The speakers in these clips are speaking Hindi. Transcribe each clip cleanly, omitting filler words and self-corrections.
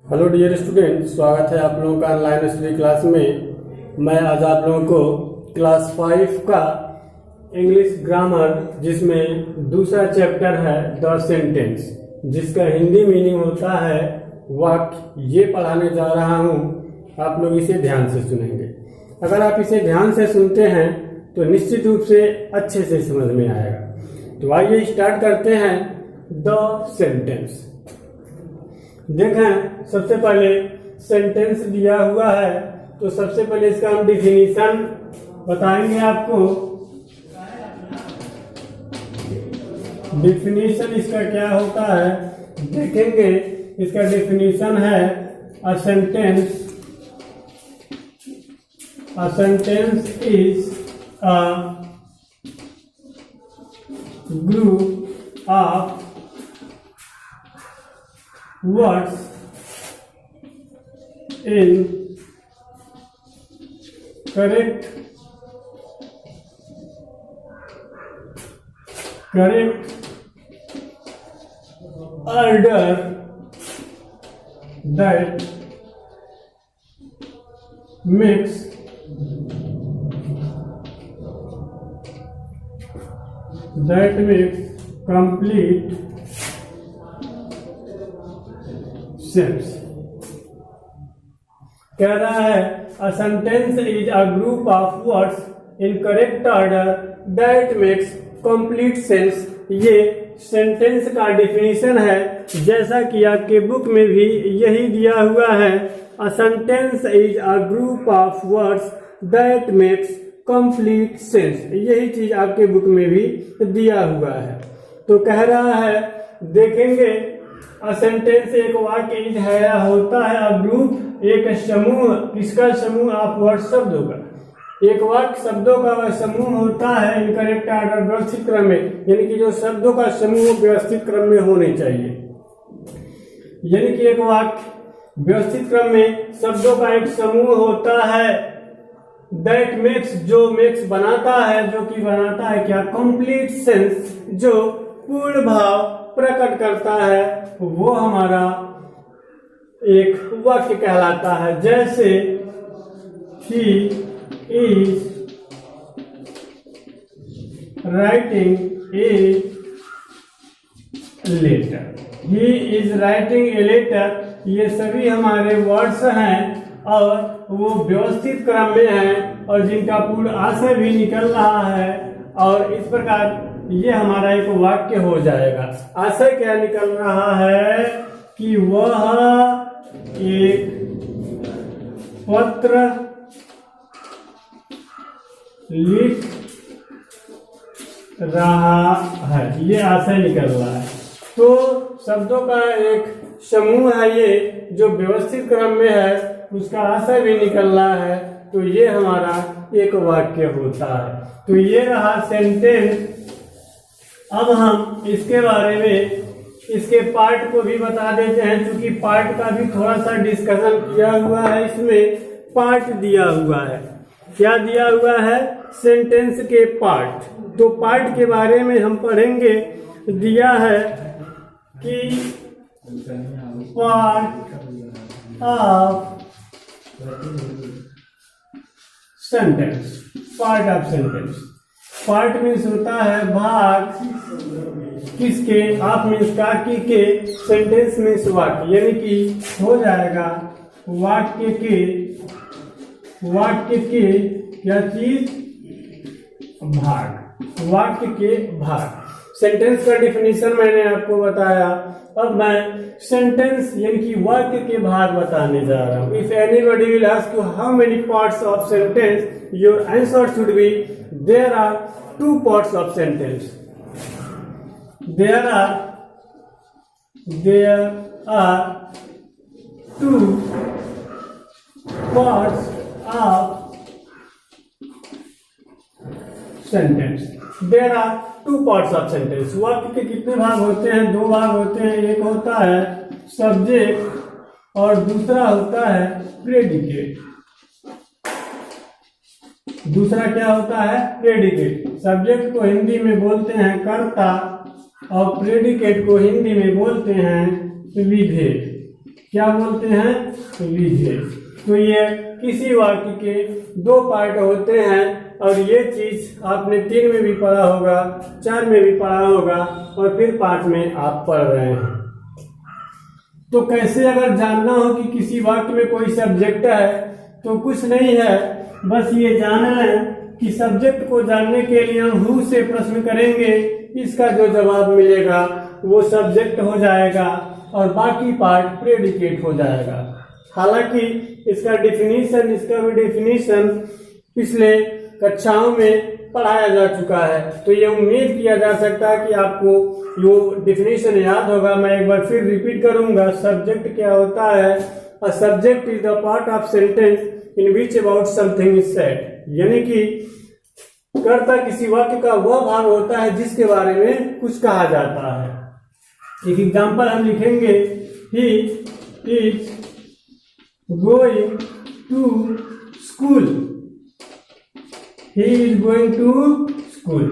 हेलो डियर स्टूडेंट, स्वागत है आप लोगों का ऑनलाइन स्टडी क्लास में। मैं आज आप लोगों को क्लास 5 का इंग्लिश ग्रामर जिसमें दूसरा चैप्टर है द सेंटेंस, जिसका हिंदी मीनिंग होता है वाक्य, ये पढ़ाने जा रहा हूँ। आप लोग इसे ध्यान से सुनेंगे। अगर आप इसे ध्यान से सुनते हैं तो निश्चित रूप से अच्छे से समझ में आएगा। तो आइए स्टार्ट करते हैं द सेंटेंस। देखें, सबसे पहले सेंटेंस दिया हुआ है तो सबसे पहले इसका हम डिफिनीशन बताएंगे आपको। डिफिनीशन इसका क्या होता है देखेंगे। इसका डिफिनीशन है a sentence is a group of words in correct order that makes complete sense. कह रहा है a sentence is a group of words in correct order that makes complete sense. ये सेंटेंस का डिफिनीशन है, जैसा कि आपके बुक में भी यही दिया हुआ है। A sentence is a group of words that makes complete sense. यही चीज आपके बुक में भी दिया हुआ है। तो कह रहा है, देखेंगे, अ सेंटेंस एक वाक्य इज है होता है, अ ग्रुप एक समूह, किसका समूह? ऑफ वर्ड, शब्दों का। एक वाक्य शब्दों का वह समूह होता है इन करेक्ट ऑर्डर, व्यवस्थित क्रम में, यानी कि जो शब्दों का समूह व्यवस्थित क्रम में होने चाहिए। यानी कि एक वाक्य व्यवस्थित क्रम में शब्दों का एक समूह होता है। दैट मेक्स, जो मेक्स बनाता है, जो कि बनाता है क्या? कंप्लीट सेंस, जो पूर्ण भाव प्रकट करता है, वो हमारा एक वाक्य कहलाता है। जैसे he is writing a letter, he is writing a letter, ये सभी हमारे वर्ड्स हैं और वो व्यवस्थित क्रम में हैं और जिनका पूर्ण आशय भी निकल रहा है, और इस प्रकार ये हमारा एक वाक्य हो जाएगा। आशय क्या निकल रहा है कि वह एक पत्र लिख रहा है, ये आशय निकल रहा है। तो शब्दों का एक समूह है ये, जो व्यवस्थित क्रम में है, उसका आशय भी निकल रहा है, तो ये हमारा एक वाक्य होता है। तो ये रहा सेंटेंस। अब हम इसके बारे में, इसके पार्ट को भी बता देते हैं, क्योंकि पार्ट का भी थोड़ा सा डिस्कशन किया हुआ है। इसमें पार्ट दिया हुआ है। क्या दिया हुआ है? सेंटेंस के पार्ट। तो पार्ट के बारे में हम पढ़ेंगे। दिया है कि part of sentence, part of sentence. Part means होता है भाग, किसके? ऑफ मीन्स का, के, सेंटेंस मीन्स वाक्य, यानी कि हो जाएगा वाक्य के क्या चीज? भाग, वाक्य के भाग। सेंटेंस का डिफिनीशन मैंने आपको बताया। अब मैं सेंटेंस यानी कि वाक्य के भाग बताने जा रहा हूँ। If anybody will ask you how many parts of sentence, your answer should be there are 2 parts of sentence. There are 2 parts of sentence. There are 2 parts of sentence. वाक्य के कितने भाग होते हैं? 2 भाग होते हैं। एक होता है सब्जेक्ट और दूसरा होता है प्रेडिकेट। दूसरा क्या होता है? प्रेडिकेट। सब्जेक्ट को हिंदी में बोलते हैं कर्ता और प्रेडिकेट को हिंदी में बोलते हैं विधेय। क्या बोलते हैं, लीजिएज। तो ये किसी वाक्य के दो पार्ट होते हैं और ये चीज आपने 3 में भी पढ़ा होगा, 4 में भी पढ़ा होगा और फिर 5 में आप पढ़ रहे हैं। तो कैसे अगर जानना हो कि किसी वाक्य में कोई सब्जेक्ट है, तो कुछ नहीं है, बस ये जानना है कि सब्जेक्ट को जानने के लिए हम हु से प्रश्न करेंगे, इसका जो जवाब मिलेगा वो सब्जेक्ट हो जाएगा और बाकी पार्ट प्रेडिकेट हो जाएगा। हालांकि इसका भी डेफिनेशन पिछले कक्षाओं में पढ़ाया जा चुका है, तो ये उम्मीद किया जा सकता है कि आपको यो डेफिनेशन याद होगा। मैं एक बार फिर रिपीट करूंगा। सब्जेक्ट क्या होता है? A subject is the part of sentence in which about something is said, यानी कि कर्ता किसी वाक्य का वह भाग होता है जिसके बारे में कुछ कहा जाता है। एक एग्जांपल हम लिखेंगे, he is going to school. He is going to school,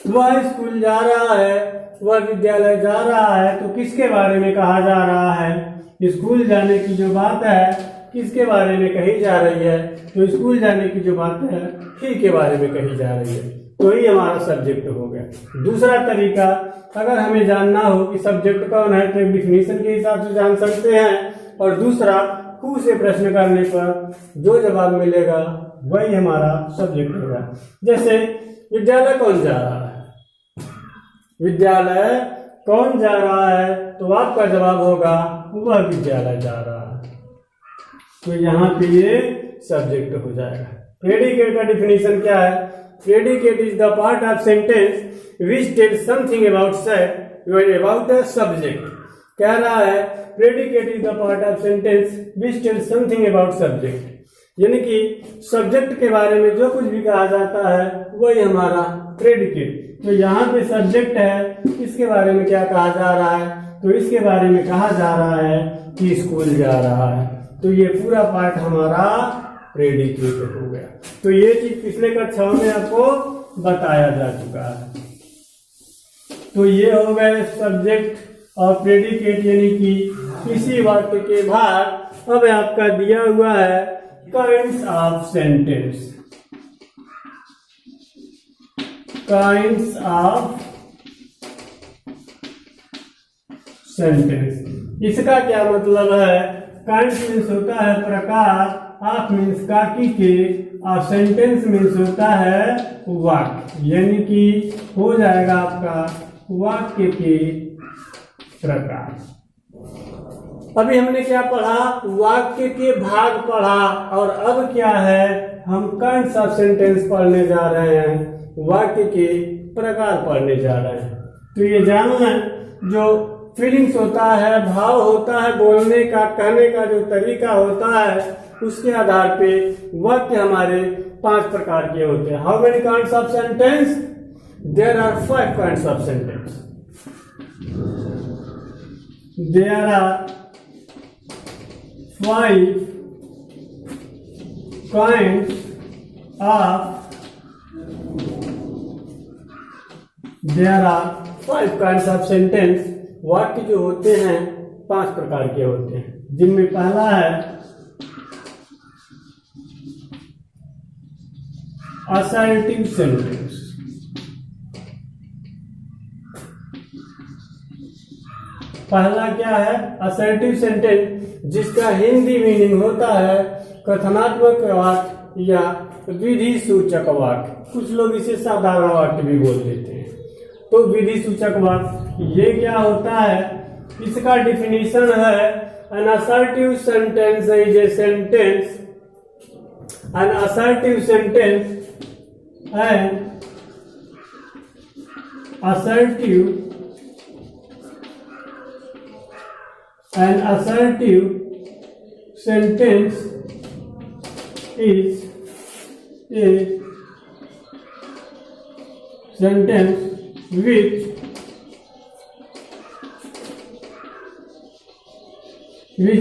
वह स्कूल जा रहा है, वह विद्यालय जा रहा है। तो किसके बारे में कहा जा रहा है? स्कूल जाने की जो बात है किसके बारे में कही जा रही है? तो स्कूल जाने की जो बात है ही के बारे में कही जा रही है, तो ही हमारा सब्जेक्ट हो गया। दूसरा तरीका, अगर हमें जानना हो कि सब्जेक्ट कौन है, तो एक डिफिनीशन के हिसाब से जान सकते हैं, और दूसरा हु से प्रश्न करने पर जो जवाब मिलेगा वही हमारा सब्जेक्ट होगा। जैसे विद्यालय कौन जा रहा है? विद्यालय कौन जा रहा है? तो आपका जवाब होगा वह विद्यालय जा रहा है। तो यहाँ पे ये सब्जेक्ट हो जाएगा। प्रेडिकेट का डिफिनीशन क्या है? Predicate is the part of sentence which tells something about said about a subject. कह रहा है predicate is the part of sentence which tells something about subject, यानी कि सब्जेक्ट के बारे में जो कुछ भी कहा जाता है वही हमारा प्रेडिकेट। तो यहाँ पे सब्जेक्ट है, इसके बारे में क्या कहा जा रहा है? तो इसके बारे में कहा जा रहा है कि स्कूल जा रहा है। तो ये पूरा पार्ट हमारा प्रेडिकेट हो गया। तो ये चीज पिछले कक्षाओं में आपको बताया जा चुका है। तो ये हो गए सब्जेक्ट और प्रेडिकेट, यानी कि किसी वाक्य के भाग। अब आपका दिया हुआ है kinds of sentence. Kinds of sentence, इसका क्या मतलब है? काइंड मीन्स होता है प्रकार, ऑफ मीन्स काकी के, और सेंटेंस मीन्स होता है वाक्य, यानी कि हो जाएगा आपका वाक्य के प्रकार। अभी हमने क्या पढ़ा? वाक्य के भाग पढ़ा, और अब क्या है? हम काइंड्स ऑफ सेंटेंस पढ़ने जा रहे हैं, वाक्य के प्रकार पढ़ने जा रहे हैं। तो ये जानना, जो फीलिंग्स होता है, भाव होता है, बोलने का, कहने का जो तरीका होता है, उसके आधार पे वाक्य हमारे 5 प्रकार के होते हैं। How many kinds of sentence? There are 5 kinds of sentence. There are 5 kinds of there are 5 kinds of sentence. वाक्य जो होते हैं 5 प्रकार के होते हैं, जिनमें पहला है असर्टिव सेंटेंस। पहला क्या है? असर्टिव सेंटेंस, जिसका हिंदी मीनिंग होता है कथनात्मक वाक्य या विधि सूचक वाक्य। कुछ लोग इसे साधारण वाक्य भी बोल देते हैं। तो विधि सूचक वाक्य ये क्या होता है? इसका डिफिनीशन है an assertive sentence is a sentence, an assertive sentence, an assertive sentence is a sentence which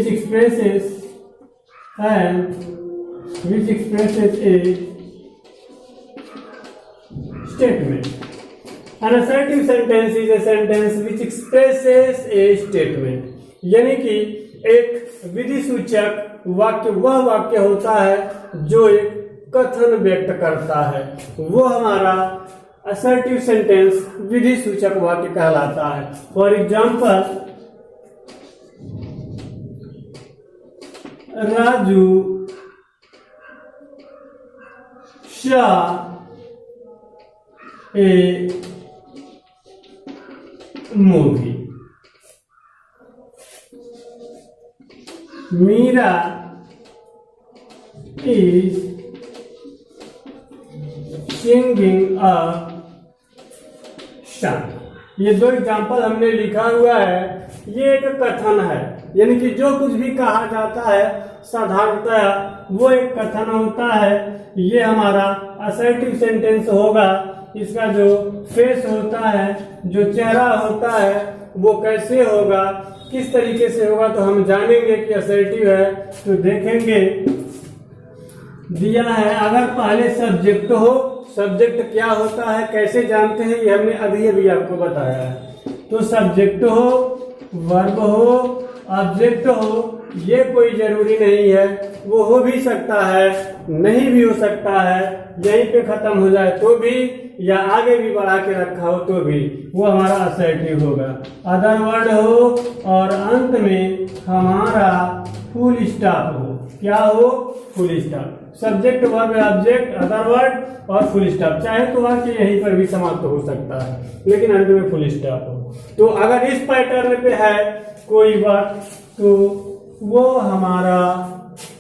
expresses a statement. An assertive sentence is a sentence which expresses a statement, यानी कि एक विधि सूचक वाक्य वह वाक्य होता है जो एक कथन व्यक्त करता है, वो हमारा असर्टिव सेंटेंस विधि सूचक वाक्य कहलाता है। For example, Raju saw a movie. Meera is singing a song. ये दो एग्जाम्पल हमने लिखा हुआ है, ये एक कथन है, यानी कि जो कुछ भी कहा जाता है साधारणतः वो एक कथन होता है। ये हमारा असर्टिव सेंटेंस होगा। इसका जो फेस होता है, जो चेहरा होता है, वो कैसे होगा, किस तरीके से होगा, तो हम जानेंगे कि असर्टिव है। तो देखेंगे, दिया है अगर पहले सब्जेक्ट हो, सब्जेक्ट क्या होता है, कैसे जानते हैं, ये हमने अभी आपको बताया है। तो सब्जेक्ट हो, वर्ब हो, ऑब्जेक्ट हो, ये कोई जरूरी नहीं है, वो हो भी सकता है, नहीं भी हो सकता है, यहीं पे खत्म हो जाए तो भी, या आगे भी बढ़ा के रखा हो तो भी, वो हमारा असर्टिव होगा। अदर वर्ड हो और अंत में हमारा फुल स्टॉप हो। क्या हो? Full stop. Subject, verb, object, other word और फुल स्टॉप। चाहे तो वाक्य यहीं पर भी समाप्त हो सकता है, लेकिन अंत में फुल स्टॉप हो। तो अगर इस पैटर्न पे है कोई बात, तो वो हमारा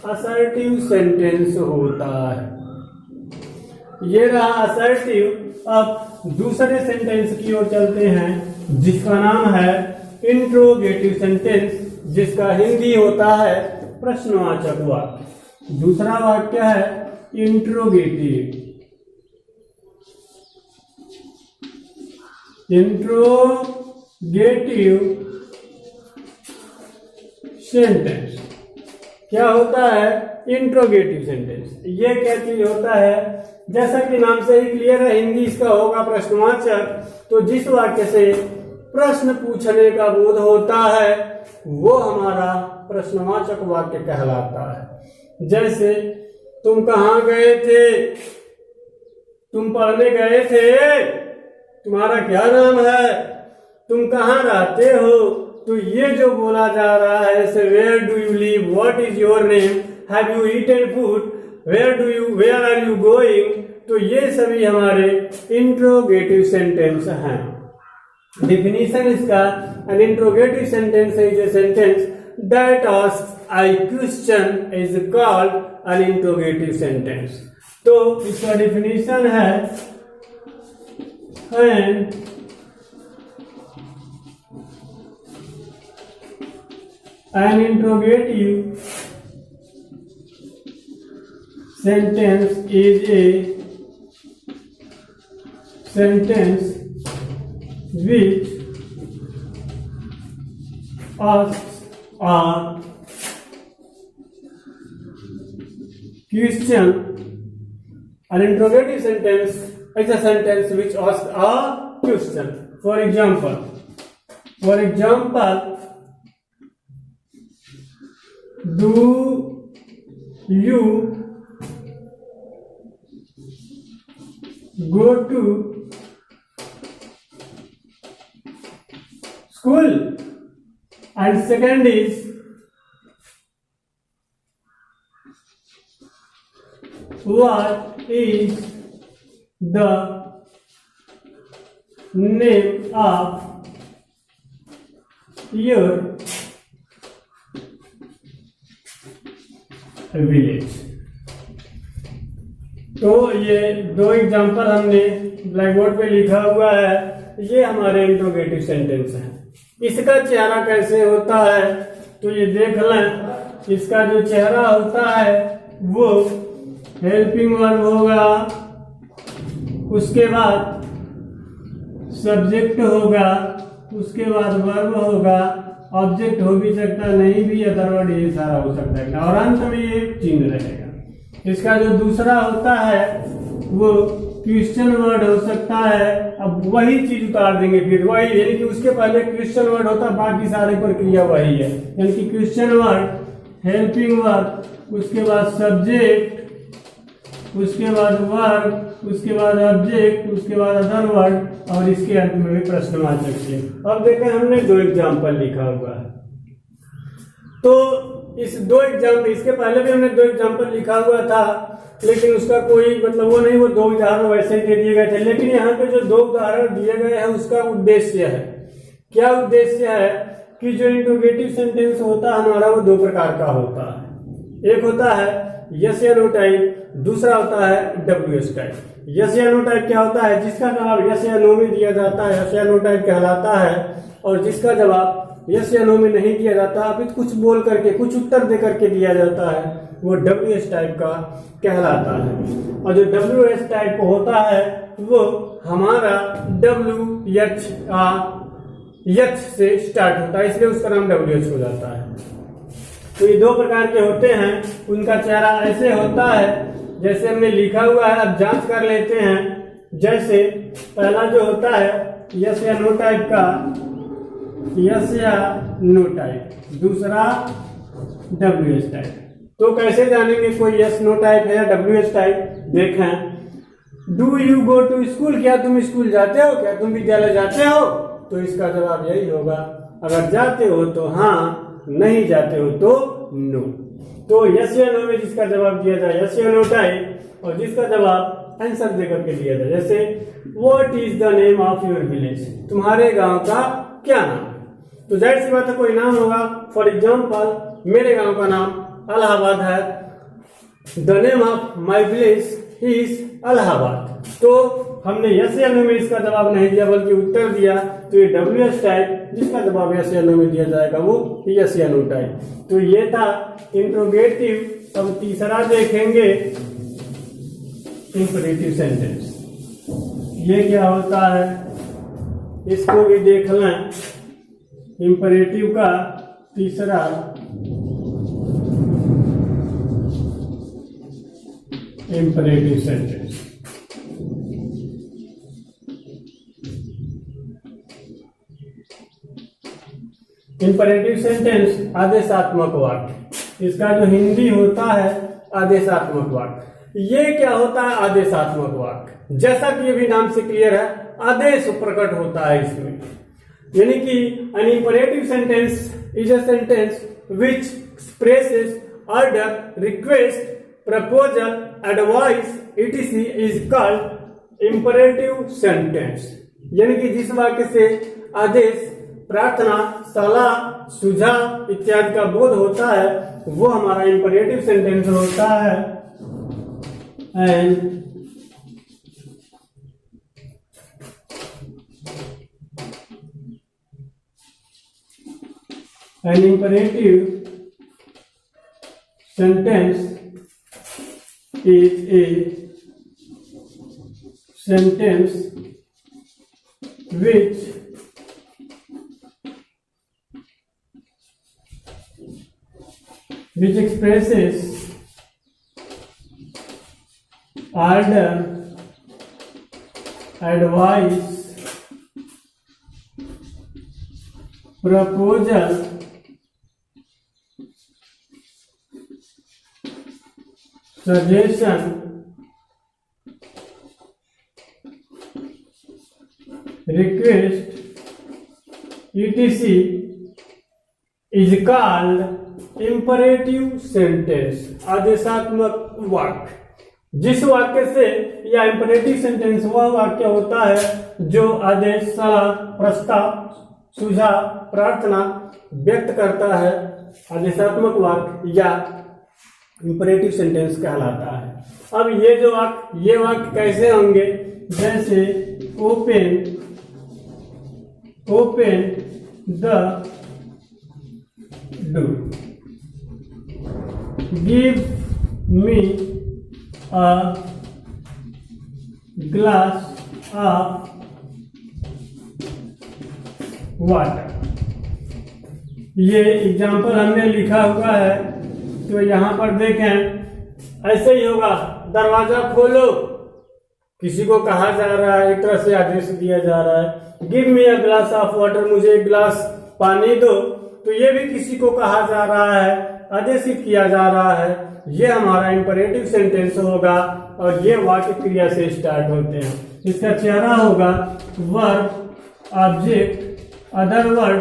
असर्टिव सेंटेंस होता है। ये रहा असर्टिव। अब दूसरे सेंटेंस की ओर चलते हैं, जिसका नाम है इंट्रोगेटिव सेंटेंस, जिसका हिंदी होता है प्रश्नवाचक वाक्य। दूसरा वाक्य है इंट्रोगेटिव। इंट्रोगेटिव सेंटेंस क्या होता है? Interrogative sentence. ये क्या चीज होता है? जैसा कि नाम से ही क्लियर है, हिंदी इसका होगा प्रश्नवाचक। तो जिस वाक्य से प्रश्न पूछने का बोध होता है, वो हमारा प्रश्नवाचक वाक्य कहलाता है। जैसे, तुम कहाँ गए थे? तुम पढ़ने गए थे? तुम्हारा क्या नाम है? तुम कहाँ रहते हो? तो ये जो बोला जा रहा है, जैसे where do you live, what is your name, have you eaten food, where are you going, तो ये सभी हमारे इंट्रोगेटिव सेंटेंस हैं। डिफिनीशन इसका, an interrogative sentence is a sentence that asks a question is called an interrogative sentence। तो इसका डिफिनीशन है, an interrogative sentence is a sentence which asks a question. An interrogative sentence is a sentence which asks a question. For example, do you go to school? And second is, what is the name of your village. तो ये दो एग्जांपल हमने ब्लैक बोर्ड पे लिखा हुआ है, ये हमारे इंट्रोगेटिव सेंटेंस है। इसका चेहरा कैसे होता है, तो ये देख लें। इसका जो चेहरा होता है वो हेल्पिंग वर्ब होगा, उसके बाद सब्जेक्ट होगा, उसके बाद वर्ब होगा, ऑब्जेक्ट हो भी सकता है, नहीं भी, अदर वर्ड, ये सारा हो सकता है, और अंत में ये चिन्ह रहेगा। इसका जो दूसरा होता है वो क्वेश्चन वर्ड हो सकता है। अब वही चीज उतार देंगे, फिर वही, यानी कि उसके पहले क्वेश्चन वर्ड होता है, बाकी सारी प्रक्रिया वही है। यानी कि क्वेश्चन वर्ड, हेल्पिंग वर्ब, उसके बाद सब्जेक्ट, उसके बाद वर्ब, उसके बाद ऑब्जेक्ट, उसके बाद अदर वर्ड, और इसके अंत में भी प्रश्नवाचक चिन्ह। अब देखें हमने 2 एग्जाम्पल लिखा हुआ है, तो इस 2 एग्जाम्पल, इसके पहले भी हमने 2 एग्जाम्पल लिखा हुआ था, लेकिन उसका कोई मतलब वो नहीं, वो 2 उदाहरण वैसे ही दे दिए गए थे। लेकिन यहाँ पे जो 2 उदाहरण दिए गए हैं उसका उद्देश्य है, क्या उद्देश्य है कि जो इंट्रोगेटिव सेंटेंस होता है हमारा वो 2 प्रकार का होता है। एक होता है यस या नो टाइप, दूसरा होता है WS टाइप। यस या नो टाइप क्या होता है? जिसका जवाब यस या नो में दिया जाता है, यस या नो टाइप कहलाता है। और जिसका जवाब यस या नो में नहीं दिया जाता, अभी कुछ बोल करके, कुछ उत्तर दे करके दिया जाता है, वो WS टाइप का कहलाता है। और जो WS टाइप होता है वो हमारा WH से स्टार्ट होता है, इसलिए उसका नाम WH हो जाता है। तो ये 2 प्रकार के होते हैं, उनका चेहरा ऐसे होता है जैसे हमने लिखा हुआ है। अब जांच कर लेते हैं। जैसे पहला जो होता है यस या नो टाइप का, यस या नो टाइप, दूसरा WH टाइप। तो कैसे जानेंगे कोई यस नो टाइप है या WH टाइप? देखें, do you go to school, क्या तुम स्कूल जाते हो, क्या तुम विद्यालय जाते हो? तो इसका जवाब यही होगा। अगर जाते हो तो हाँ, नहीं जाते हो तो नो। तो यस या नो में जिसका जवाब दिया जाए यस या नो टाइप, और जिसका जवाब आंसर देकर के दिया जाए। जैसे what is the name of your village, तुम्हारे गांव का क्या नाम है? तो जाहिर सी बात है कोई नाम होगा। फॉर एग्जाम्पल मेरे गांव का नाम इलाहाबाद है, the name of my village is Allahabad. तो हमने यस या नो में इसका जवाब नहीं दिया बल्कि उत्तर दिया, तो ये WH टाइप, जिसका जवाब यस या नो में दिया जाएगा वो यस या नो टाइप। तो ये था इंट्रोगेटिव। अब तीसरा देखेंगे इंपरेटिव सेंटेंस। ये क्या होता है इसको भी देख लें। इंपरेटिव का तीसरा इंपरेटिव सेंटेंस। इंपरेटिव सेंटेंस आदेशात्मक वाक्य, इसका जो हिंदी होता है आदेशात्मक वाक्य। ये क्या होता है आदेशात्मक वाक्य? जैसा कि ये भी नाम से क्लियर है, आदेश प्रकट होता है इसमें। यानी कि an imperative sentence is a sentence which expresses order, request, proposal, advice, etc. is called imperative sentence। यानी कि जिस वाक्य से आदेश, प्रार्थना, सलाह, सुझाव इत्यादि का बोध होता है वो हमारा इंपरेटिव सेंटेंस होता है। And an imperative sentence is a sentence which expresses order, advice, proposal, suggestion, request, etc. is called imperative sentence, आदेशात्मक वाक्य। जिस वाक्य से या इंपरेटिव सेंटेंस वह वाक्य होता है जो आदेश, सलाह, प्रस्ताव, सुझाव, प्रार्थना व्यक्त करता है, आदेशात्मक वाक्य या इंपरेटिव सेंटेंस कहलाता है। अब ये जो वाक्य, ये वाक्य कैसे होंगे? जैसे open the door, give me a glass of water। ये एग्जाम्पल हमने लिखा हुआ है, तो यहाँ पर देखें ऐसे ही होगा, दरवाजा खोलो, किसी को कहा जा रहा है, एक तरह से आदेश दिया जा रहा है, give me a glass of water, मुझे एक गिलास पानी दो, तो ये भी किसी को कहा जा रहा है, आदेशित किया जा रहा है। ये हमारा इंपरेटिव सेंटेंस होगा और ये वाक्य क्रिया से स्टार्ट होते हैं। इसका चेहरा होगा वर्ब, ऑब्जेक्ट, अदर वर्ड।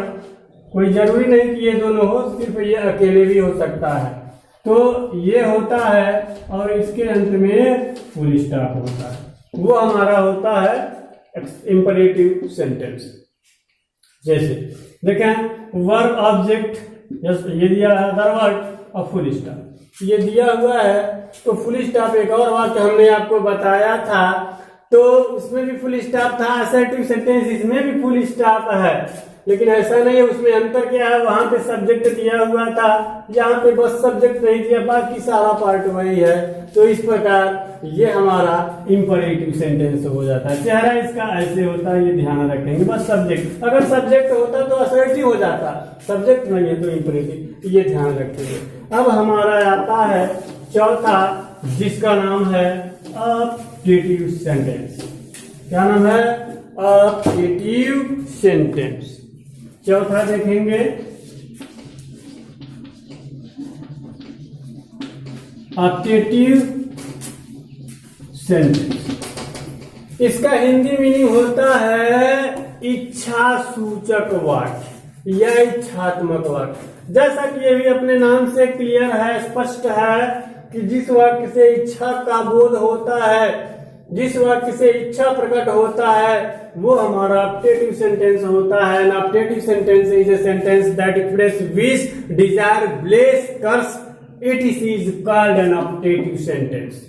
कोई जरूरी नहीं कि ये दोनों हो, सिर्फ ये अकेले भी हो सकता है। तो ये होता है और इसके अंत में फुल स्टॉप होता है, वो हमारा होता है इंपरेटिव सेंटेंस। जैसे देखें वर्ब, ऑब्जेक्ट, ये दिया है, अदर वर्ड और फुल स्टॉप ये दिया हुआ है। तो फुल स्टॉप एक और वाक्य हमने आपको बताया था, तो उसमें भी फुल स्टॉप था। असर्टिव सेंटेंस इसमें भी फुल स्टॉप है, लेकिन ऐसा नहीं है। उसमें अंतर क्या है, वहां पे सब्जेक्ट दिया हुआ था, यहाँ पे बस सब्जेक्ट नहीं दिया, बाकी सारा पार्ट वही है। तो इस प्रकार ये हमारा इंपरेटिव सेंटेंस हो जाता है। चेहरा इसका ऐसे होता है, ये ध्यान रखेंगे। बस सब्जेक्ट, अगर सब्जेक्ट होता तो असर्टिव हो जाता, सब्जेक्ट नहीं है तो इंपरेटिव, ये ध्यान रखेंगे। अब हमारा आता है चौथा, जिसका नाम है अपडेटिव सेंटेंस। क्या नाम है? अपडेटिव सेंटेंस। चौथा देखेंगे अपडेटिव सेंटेंस। इसका हिंदी मीनिंग होता है इच्छा सूचक वाक्य या इच्छात्मक वाक्य। जैसा कि ये भी अपने नाम से क्लियर है, स्पष्ट है कि जिस वाक्य से इच्छा का बोध होता है, जिस वाक्य से इच्छा प्रकट होता है, वो हमारा अपडेटिव सेंटेंस होता है। An optative sentence is a sentence that express wish, desire, bless, curse, it is called an optative sentence.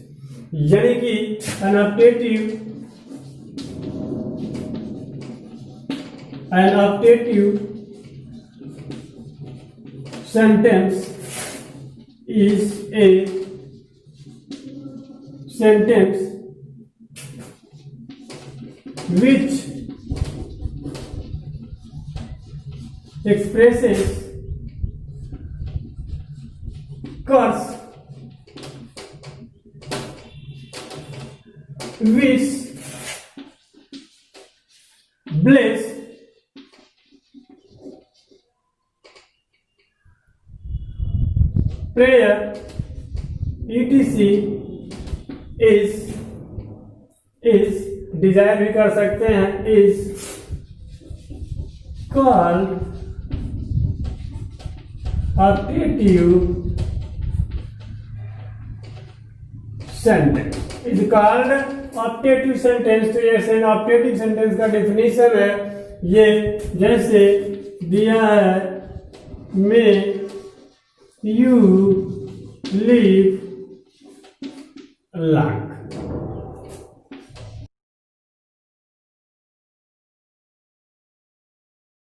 यानी कि an optative sentence is a sentence which expresses curse, wish, bliss, prayer, etc. is desire भी कर सकते हैं, is called optative sentence. Is called optative sentence. तो ये अपडेटिव सेंटेंस का डेफिनेशन है, ये जैसे दिया है, मे यू लिव लॉन्ग।